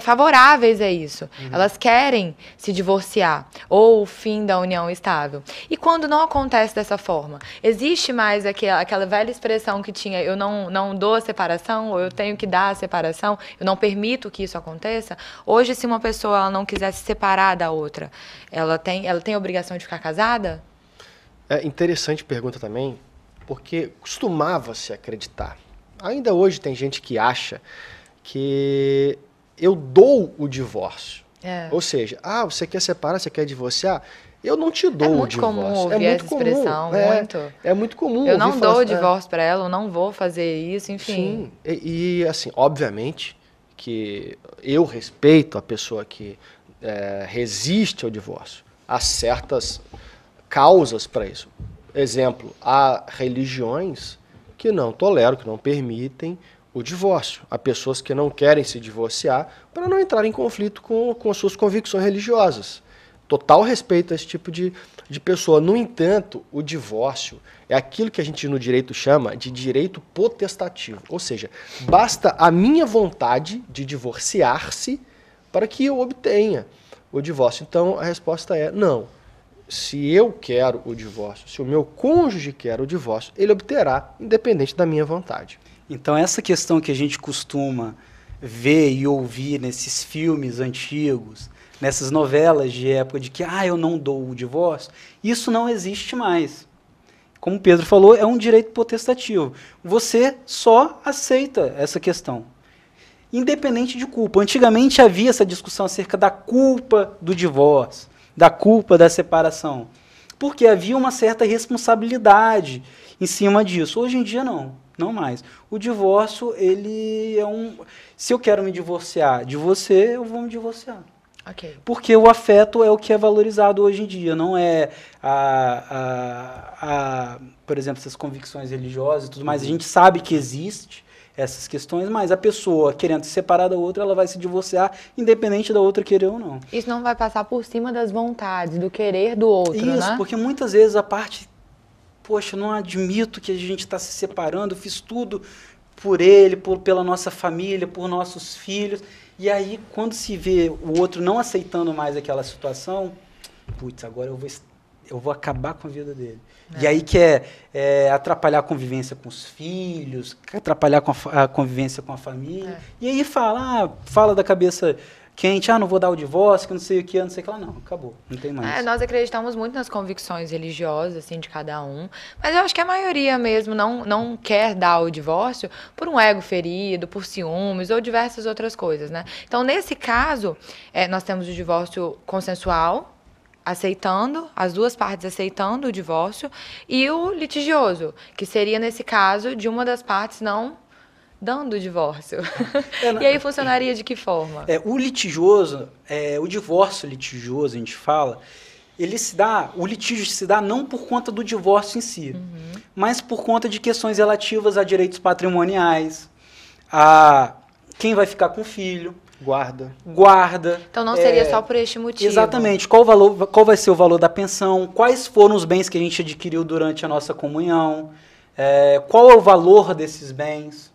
Speaker 3: favoráveis a isso. Elas querem se divorciar ou o fim da união estável. E quando não acontece dessa forma, existe mais aquela velha expressão que tinha, eu não dou a separação, ou eu tenho que dar a separação, eu não permito que isso aconteça. Hoje, se uma pessoa ela não quiser se separar da outra, ela tem a obrigação de ficar casada?
Speaker 4: É interessante pergunta também, porque costumava-se acreditar. Ainda hoje tem gente que acha que eu dou o divórcio. Ou seja, você quer separar, você quer divorciar? Eu não te dou o divórcio.
Speaker 3: É muito comum ouvir essa expressão,
Speaker 4: É muito comum.
Speaker 3: Eu não dou o divórcio para ela, eu não vou fazer isso, enfim.
Speaker 4: Sim, e assim, obviamente que eu respeito a pessoa que resiste ao divórcio. Há certas causas para isso. Exemplo, há religiões que não toleram, que não permitem o divórcio. Há pessoas que não querem se divorciar para não entrar em conflito com as suas convicções religiosas. Total respeito a esse tipo de pessoa. No entanto, o divórcio é aquilo que a gente no direito chama de direito potestativo. Ou seja, basta a minha vontade de divorciar-se para que eu obtenha o divórcio. Então, a resposta é não. Se eu quero o divórcio, se o meu cônjuge quer o divórcio, ele obterá, independente da minha vontade.
Speaker 5: Então, essa questão que a gente costuma ver e ouvir nesses filmes antigos, nessas novelas de época de que eu não dou o divórcio, isso não existe mais. Como o Pedro falou, é um direito potestativo. Você só aceita essa questão, independente de culpa. Antigamente havia essa discussão acerca da culpa do divórcio, da culpa da separação, porque havia uma certa responsabilidade em cima disso. Hoje em dia não mais. O divórcio, ele é se eu quero me divorciar de você, eu vou me divorciar.
Speaker 3: Okay.
Speaker 5: Porque o afeto é o que é valorizado hoje em dia, não é por exemplo, essas convicções religiosas e tudo mais. A gente sabe que existe essas questões, mas a pessoa querendo se separar da outra, ela vai se divorciar, independente da outra querer ou não.
Speaker 3: Isso não vai passar por cima das vontades, do querer do outro,
Speaker 5: Isso,
Speaker 3: né?
Speaker 5: Porque muitas vezes a parte, poxa, eu não admito que a gente está se separando, eu fiz tudo por ele, pela nossa família, por nossos filhos, e aí quando se vê o outro não aceitando mais aquela situação, putz, agora eu vou acabar com a vida dele. E aí quer atrapalhar a convivência com os filhos, atrapalhar a convivência com a família. E aí fala da cabeça quente, não vou dar o divórcio, que não sei o que, não sei o que lá. Não, acabou, não tem mais.
Speaker 3: Nós acreditamos muito nas convicções religiosas, assim, de cada um, mas eu acho que a maioria mesmo não quer dar o divórcio por um ego ferido, por ciúmes ou diversas outras coisas, né? Então, nesse caso, nós temos o divórcio consensual, as duas partes aceitando o divórcio, e o litigioso, que seria, nesse caso, de uma das partes não dando o divórcio. E aí funcionaria de que forma?
Speaker 5: O litigioso, o divórcio litigioso, a gente fala, o litígio se dá não por conta do divórcio em si, mas por conta de questões relativas a direitos patrimoniais, a quem vai ficar com o filho,
Speaker 4: Guarda.
Speaker 3: Então não seria só por este motivo.
Speaker 5: Exatamente. Qual vai ser o valor da pensão? Quais foram os bens que a gente adquiriu durante a nossa comunhão? Qual é o valor desses bens?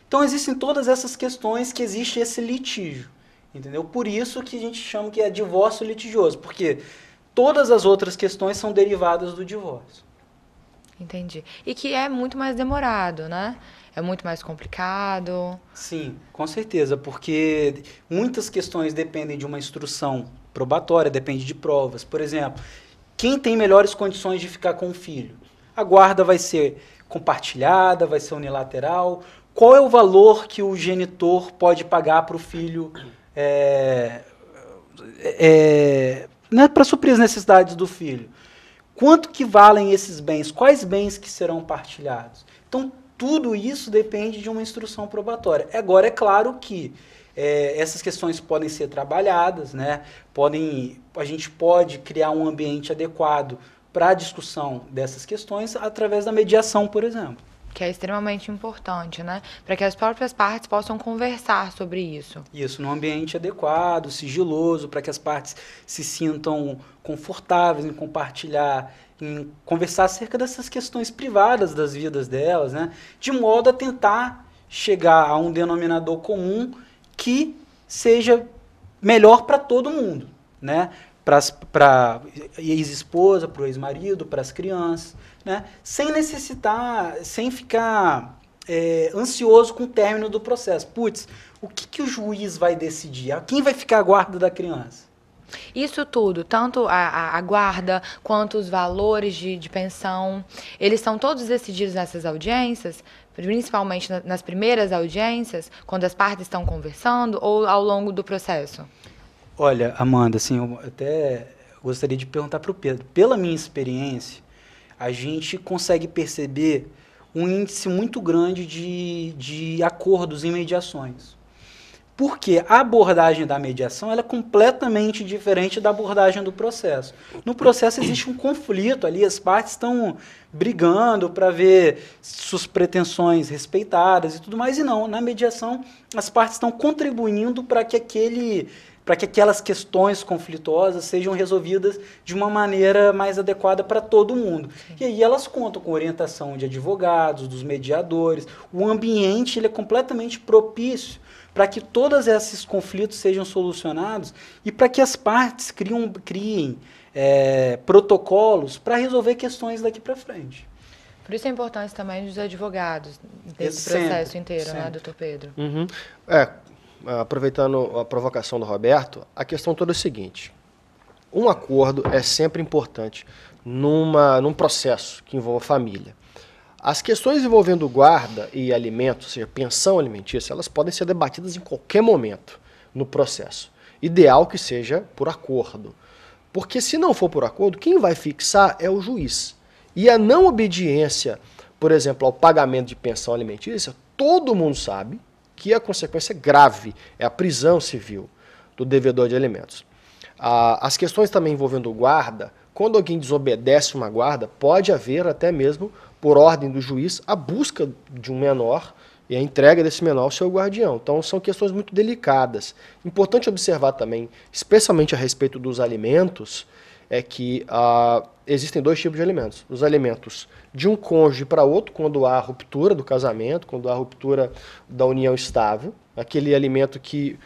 Speaker 5: Então existem todas essas questões que existe esse litígio. Entendeu? Por isso que a gente chama que é divórcio litigioso, porque todas as outras questões são derivadas do divórcio.
Speaker 3: Entendi. E que é muito mais demorado, né? É muito mais complicado.
Speaker 5: Sim, com certeza, porque muitas questões dependem de uma instrução probatória, depende de provas. Por exemplo, quem tem melhores condições de ficar com o filho? A guarda vai ser compartilhada, vai ser unilateral. Qual é o valor que o genitor pode pagar para o filho para suprir as necessidades do filho? Quanto que valem esses bens? Quais bens que serão partilhados? Então, tudo isso depende de uma instrução probatória. Agora, é claro que essas questões podem ser trabalhadas, né? A gente pode criar um ambiente adequado para a discussão dessas questões através da mediação, por exemplo.
Speaker 3: Que é extremamente importante, né? Para que as próprias partes possam conversar sobre isso.
Speaker 5: Isso, num ambiente adequado, sigiloso, para que as partes se sintam confortáveis em compartilhar, em conversar acerca dessas questões privadas das vidas delas, né? De modo a tentar chegar a um denominador comum que seja melhor para todo mundo, né? Para a ex-esposa, para o ex-marido, para as crianças, né? Sem ficar ansioso com o término do processo. Putz, o que o juiz vai decidir? Quem vai ficar à guarda da criança?
Speaker 3: Isso tudo, tanto a guarda quanto os valores de pensão, eles são todos decididos nessas audiências, principalmente nas primeiras audiências, quando as partes estão conversando, ou ao longo do processo?
Speaker 5: Olha, Amanda, assim, eu até gostaria de perguntar para o Pedro. Pela minha experiência, a gente consegue perceber um índice muito grande de acordos em mediações. Porque a abordagem da mediação ela é completamente diferente da abordagem do processo. No processo existe um conflito ali, as partes estão brigando para ver suas pretensões respeitadas e tudo mais, e não. Na mediação, as partes estão contribuindo para que aquelas questões conflituosas sejam resolvidas de uma maneira mais adequada para todo mundo. Sim. E aí elas contam com orientação de advogados, dos mediadores. O ambiente ele é completamente propício para que todos esses conflitos sejam solucionados e para que as partes criem protocolos para resolver questões daqui para frente.
Speaker 3: Por isso a importância também dos advogados desse processo inteiro, né, doutor Pedro?
Speaker 4: Uhum. Aproveitando a provocação do Roberto, a questão toda é a seguinte: um acordo é sempre importante num processo que envolva família. As questões envolvendo guarda e alimento, ou seja, pensão alimentícia, elas podem ser debatidas em qualquer momento no processo. Ideal que seja por acordo. Porque se não for por acordo, quem vai fixar é o juiz. E a não obediência, por exemplo, ao pagamento de pensão alimentícia, todo mundo sabe que a consequência é grave, é a prisão civil do devedor de alimentos. As questões também envolvendo guarda, quando alguém desobedece uma guarda, pode haver até mesmo, por ordem do juiz, a busca de um menor e a entrega desse menor ao seu guardião. Então são questões muito delicadas. Importante observar também, especialmente a respeito dos alimentos, é que existem dois tipos de alimentos. Os alimentos de um cônjuge para outro, quando há ruptura do casamento, quando há ruptura da união estável, aquele alimento que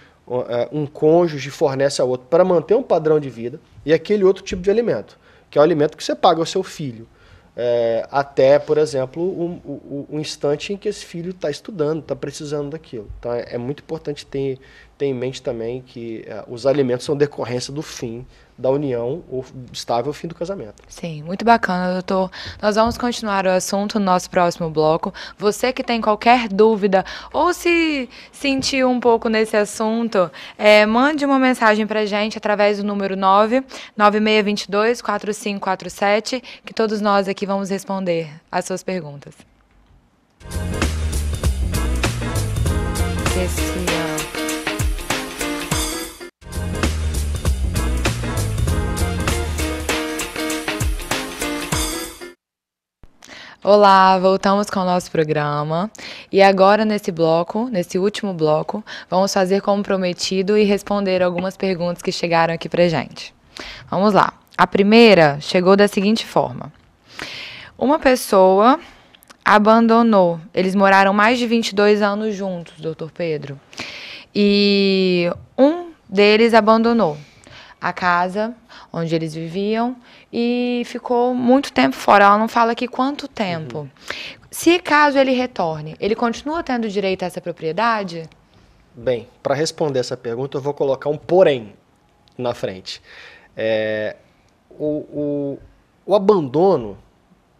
Speaker 4: um cônjuge fornece ao outro para manter um padrão de vida, e aquele outro tipo de alimento, que é o alimento que você paga ao seu filho, até, por exemplo, o instante em que esse filho está estudando, está precisando daquilo. Então é muito importante ter em mente também que os alimentos são decorrência do fim da união ou estável ao fim do casamento.
Speaker 3: Sim, muito bacana, doutor. Nós vamos continuar o assunto no nosso próximo bloco. Você que tem qualquer dúvida ou se sentiu um pouco nesse assunto, mande uma mensagem para a gente através do número 99622-4547, que todos nós aqui vamos responder as suas perguntas. Olá, voltamos com o nosso programa e agora nesse último bloco, vamos fazer como prometido e responder algumas perguntas que chegaram aqui pra gente. Vamos lá. A primeira chegou da seguinte forma: uma pessoa abandonou, eles moraram mais de 22 anos juntos, doutor Pedro, e um deles abandonou a casa onde eles viviam e ficou muito tempo fora. Ela não fala aqui quanto tempo. Uhum. Se caso ele retorne, ele continua tendo direito a essa propriedade?
Speaker 4: Bem, para responder essa pergunta, eu vou colocar um porém na frente. O abandono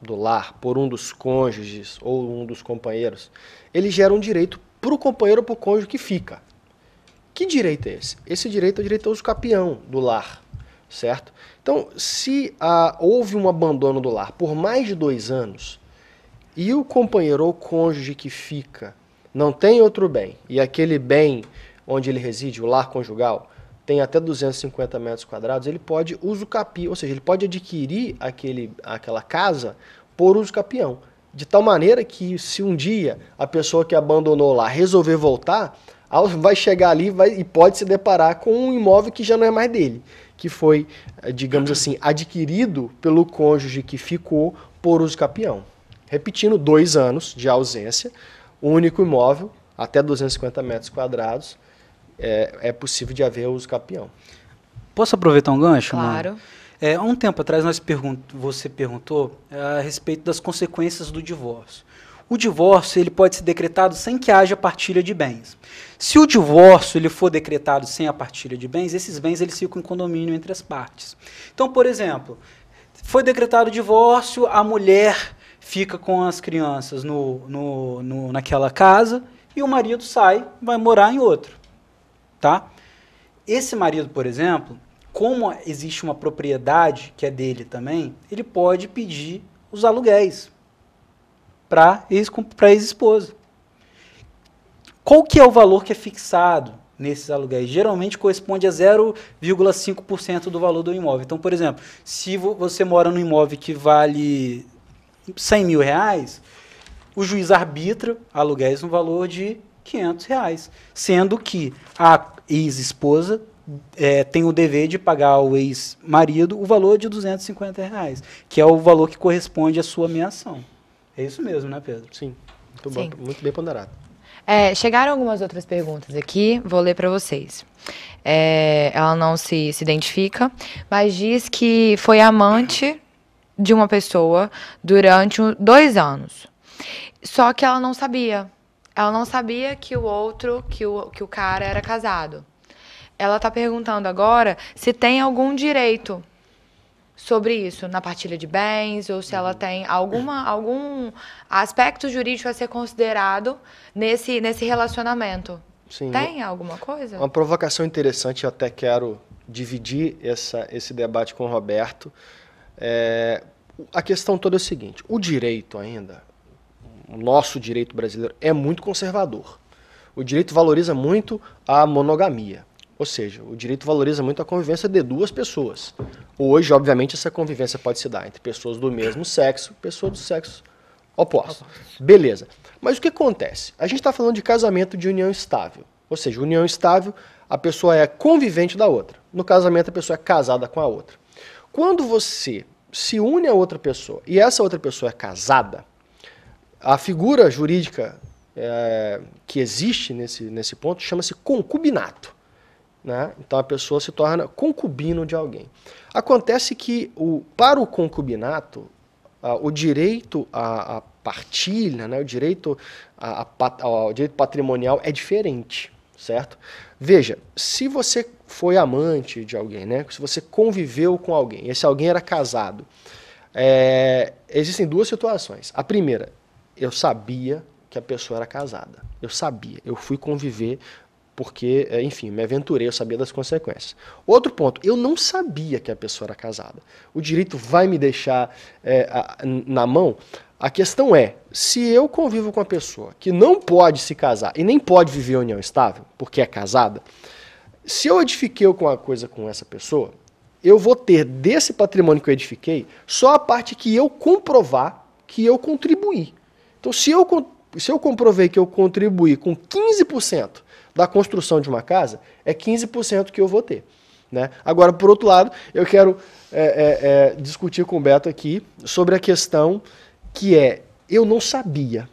Speaker 4: do lar por um dos cônjuges ou um dos companheiros, ele gera um direito para o companheiro ou para o cônjuge que fica. Que direito é esse? Esse direito é o direito ao usucapião do lar. Ou certo? Então, se houve um abandono do lar por mais de 2 anos e o companheiro ou cônjuge que fica não tem outro bem, e aquele bem onde ele reside, o lar conjugal, tem até 250 metros quadrados, ele pode usucapiar, ou seja, ele pode adquirir aquela casa por uso capião. De tal maneira que se um dia a pessoa que abandonou lá resolver voltar, vai chegar ali e pode se deparar com um imóvel que já não é mais dele, que foi, digamos assim, adquirido pelo cônjuge que ficou por uso capião. Repetindo, 2 anos de ausência, único imóvel, até 250 metros quadrados, é possível de haver uso capião.
Speaker 5: Posso aproveitar um gancho?
Speaker 3: Claro.
Speaker 5: Há um tempo atrás você perguntou a respeito das consequências do divórcio. O divórcio ele pode ser decretado sem que haja partilha de bens. Se o divórcio ele for decretado sem a partilha de bens, esses bens eles ficam em condomínio entre as partes. Então, por exemplo, foi decretado o divórcio, a mulher fica com as crianças naquela casa e o marido sai, vai morar em outro. Tá? Esse marido, por exemplo, como existe uma propriedade que é dele também, ele pode pedir os aluguéis para ex-esposa. Qual que é o valor que é fixado nesses aluguéis? Geralmente corresponde a 0,5% do valor do imóvel. Então, por exemplo, se você mora num imóvel que vale R$100 mil, o juiz arbitra aluguéis no valor de R$500, sendo que a ex-esposa tem o dever de pagar ao ex-marido o valor de R$250, que é o valor que corresponde à sua meação. É isso mesmo, né, Pedro?
Speaker 4: Sim, muito bem ponderado.
Speaker 3: Chegaram algumas outras perguntas aqui, vou ler para vocês. Ela não se identifica, mas diz que foi amante de uma pessoa durante 2 anos. Só que ela não sabia. Ela não sabia que o cara era casado. Ela está perguntando agora se tem algum direito sobre isso, na partilha de bens, ou se ela tem algum aspecto jurídico a ser considerado nesse relacionamento.
Speaker 4: Sim,
Speaker 3: tem alguma coisa?
Speaker 4: Uma provocação interessante, eu até quero dividir esse debate com o Roberto. A questão toda é o seguinte, o direito ainda, o nosso direito brasileiro é muito conservador. O direito valoriza muito a monogamia. Ou seja, o direito valoriza muito a convivência de 2 pessoas. Hoje, obviamente, essa convivência pode se dar entre pessoas do mesmo sexo, pessoas do sexo oposto. Beleza. Mas o que acontece? A gente está falando de casamento de união estável. Ou seja, união estável, a pessoa é convivente da outra. No casamento, a pessoa é casada com a outra. Quando você se une a outra pessoa e essa outra pessoa é casada, a figura jurídica que existe nesse ponto chama-se concubinato. Né? Então a pessoa se torna concubino de alguém. Acontece que para o concubinato, o direito à partilha, né? o direito patrimonial é diferente, certo? Veja, se você foi amante de alguém, né? Se você conviveu com alguém, esse alguém era casado, existem 2 situações. A primeira, eu sabia que a pessoa era casada. Eu sabia, eu fui conviver porque, enfim, me aventurei, eu sabia das consequências. Outro ponto, eu não sabia que a pessoa era casada. O direito vai me deixar na mão? A questão é, se eu convivo com uma pessoa que não pode se casar e nem pode viver união estável, porque é casada, se eu edifiquei alguma coisa com essa pessoa, eu vou ter desse patrimônio que eu edifiquei só a parte que eu comprovar que eu contribuí. Então, se eu comprovei que eu contribuí com 15% da construção de uma casa, é 15% que eu vou ter. Né? Agora, por outro lado, eu quero discutir com o Beto aqui sobre a questão que eu não sabia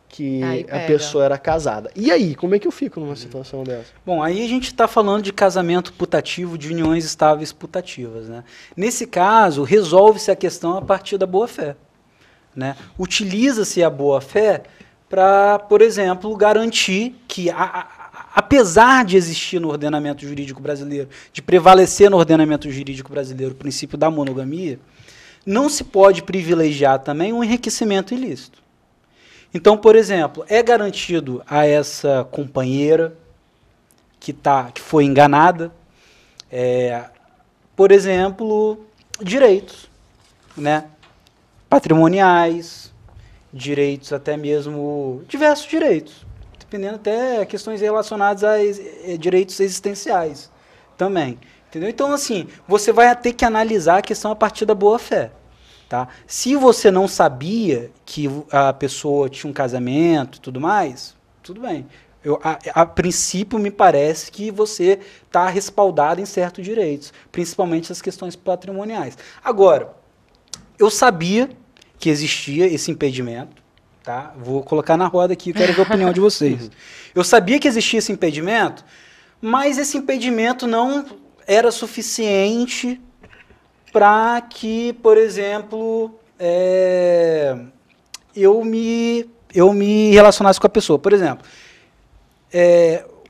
Speaker 4: que a pessoa era casada. E aí, como é que eu fico numa situação dessa?
Speaker 5: Bom, aí a gente está falando de casamento putativo, de uniões estáveis putativas. Né? Nesse caso, resolve-se a questão a partir da boa-fé. Né? Utiliza-se a boa-fé para, por exemplo, garantir que, apesar de existir no ordenamento jurídico brasileiro, de prevalecer no ordenamento jurídico brasileiro o princípio da monogamia, não se pode privilegiar também um enriquecimento ilícito. Então, por exemplo, é garantido a essa companheira que foi enganada, por exemplo, direitos, né? Patrimoniais, direitos até mesmo, diversos direitos, dependendo até questões relacionadas a direitos existenciais também, entendeu? Então, assim, você vai ter que analisar a questão a partir da boa-fé, tá? Se você não sabia que a pessoa tinha um casamento e tudo mais, tudo bem. A princípio, me parece que você está respaldado em certos direitos, principalmente as questões patrimoniais. Agora, eu sabia que existia esse impedimento, tá? Vou colocar na roda aqui, quero ver a opinião de vocês. Eu sabia que existia esse impedimento, mas esse impedimento não era suficiente para que, por exemplo, eu me relacionasse com a pessoa. Por exemplo,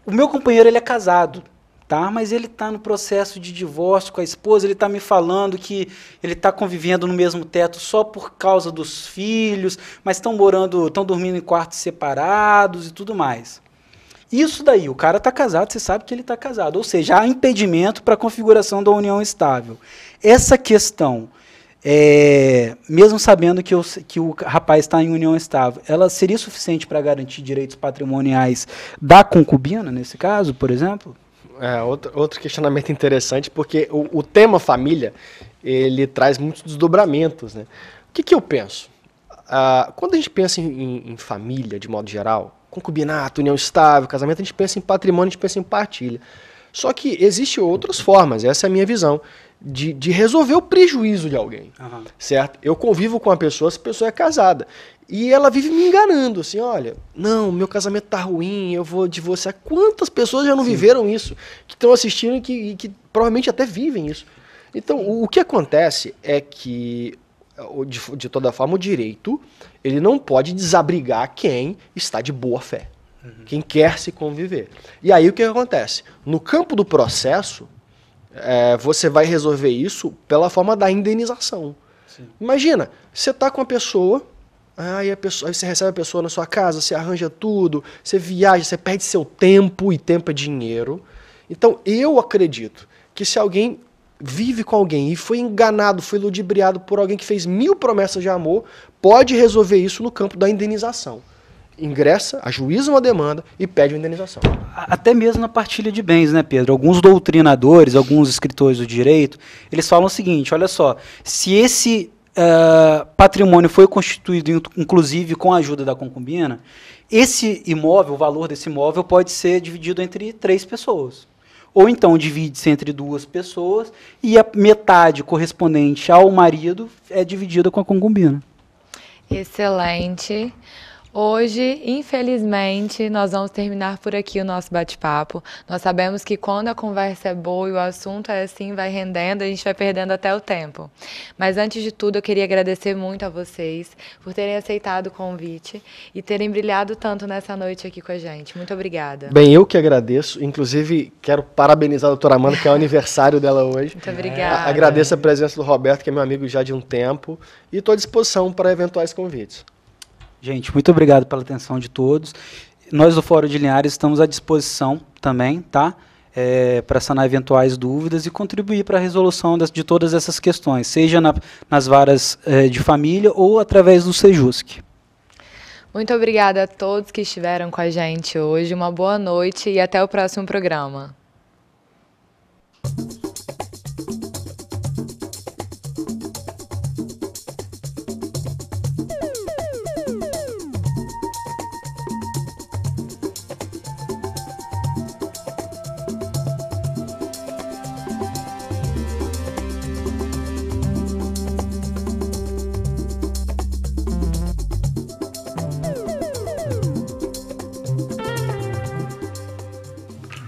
Speaker 5: o meu companheiro, ele é casado, tá? Mas ele está no processo de divórcio com a esposa, ele está me falando que ele está convivendo no mesmo teto só por causa dos filhos, mas estão dormindo em quartos separados e tudo mais. Isso daí, o cara está casado, você sabe que ele está casado, ou seja, há impedimento para a configuração da união estável. Essa questão, mesmo sabendo que o rapaz está em união estável, ela seria suficiente para garantir direitos patrimoniais da concubina, nesse caso, por exemplo?
Speaker 4: Outro questionamento interessante, porque o tema família, ele traz muitos desdobramentos, né? O que eu penso? Quando a gente pensa em família, de modo geral, concubinato, união estável, casamento, a gente pensa em patrimônio, a gente pensa em partilha. Só que existem outras formas, essa é a minha visão, de resolver o prejuízo de alguém, certo? Eu convivo com uma pessoa, essa pessoa é casada, e ela vive me enganando, assim, olha, não, meu casamento tá ruim, eu vou divorciar. Quantas pessoas já não viveram isso, que estão assistindo e que provavelmente até vivem isso? Então, o que acontece é que, de toda forma, o direito, ele não pode desabrigar quem está de boa fé, quem quer se conviver. E aí o que acontece? No campo do processo, você vai resolver isso pela forma da indenização. Sim. Imagina, você está com a pessoa, aí você recebe a pessoa na sua casa, você arranja tudo, você viaja, você perde seu tempo, e tempo é dinheiro. Então, eu acredito que se alguém vive com alguém e foi enganado, foi ludibriado por alguém que fez 1000 promessas de amor, pode resolver isso no campo da indenização. Ingressa, ajuiza uma demanda e pede uma indenização.
Speaker 5: Até mesmo na partilha de bens, né, Pedro? Alguns doutrinadores, alguns escritores do direito, eles falam o seguinte, olha só, se esse patrimônio foi constituído, inclusive, com a ajuda da concubina, esse imóvel, o valor desse imóvel pode ser dividido entre 3 pessoas. Ou então divide-se entre 2 pessoas e a metade correspondente ao marido é dividida com a concubina.
Speaker 3: Excelente. Hoje, infelizmente, nós vamos terminar por aqui o nosso bate-papo. Nós sabemos que quando a conversa é boa e o assunto é assim, vai rendendo, a gente vai perdendo até o tempo. Mas antes de tudo, eu queria agradecer muito a vocês por terem aceitado o convite e terem brilhado tanto nessa noite aqui com a gente. Muito obrigada.
Speaker 4: Bem, eu que agradeço. Inclusive, quero parabenizar a doutora Amanda, que é o aniversário dela hoje.
Speaker 3: Muito obrigada.
Speaker 4: Agradeço a presença do Roberto, que é meu amigo já de um tempo, e estou à disposição para eventuais convites.
Speaker 5: Gente, muito obrigado pela atenção de todos. Nós do Fórum de Linhares estamos à disposição também, tá? Para sanar eventuais dúvidas e contribuir para a resolução de todas essas questões, seja nas varas de família ou através do Sejusc.
Speaker 3: Muito obrigada a todos que estiveram com a gente hoje. Uma boa noite e até o próximo programa.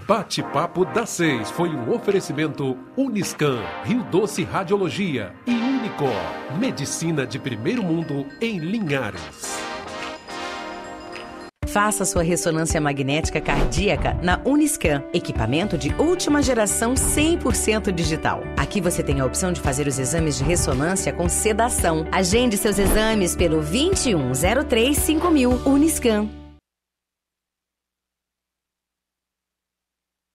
Speaker 1: Bate-Papo das 6 foi um oferecimento Uniscan, Rio Doce Radiologia e Unicor, Medicina de Primeiro Mundo em Linhares.
Speaker 2: Faça sua ressonância magnética cardíaca na Uniscan, equipamento de última geração 100% digital. Aqui você tem a opção de fazer os exames de ressonância com sedação. Agende seus exames pelo 2103 5000 Uniscan.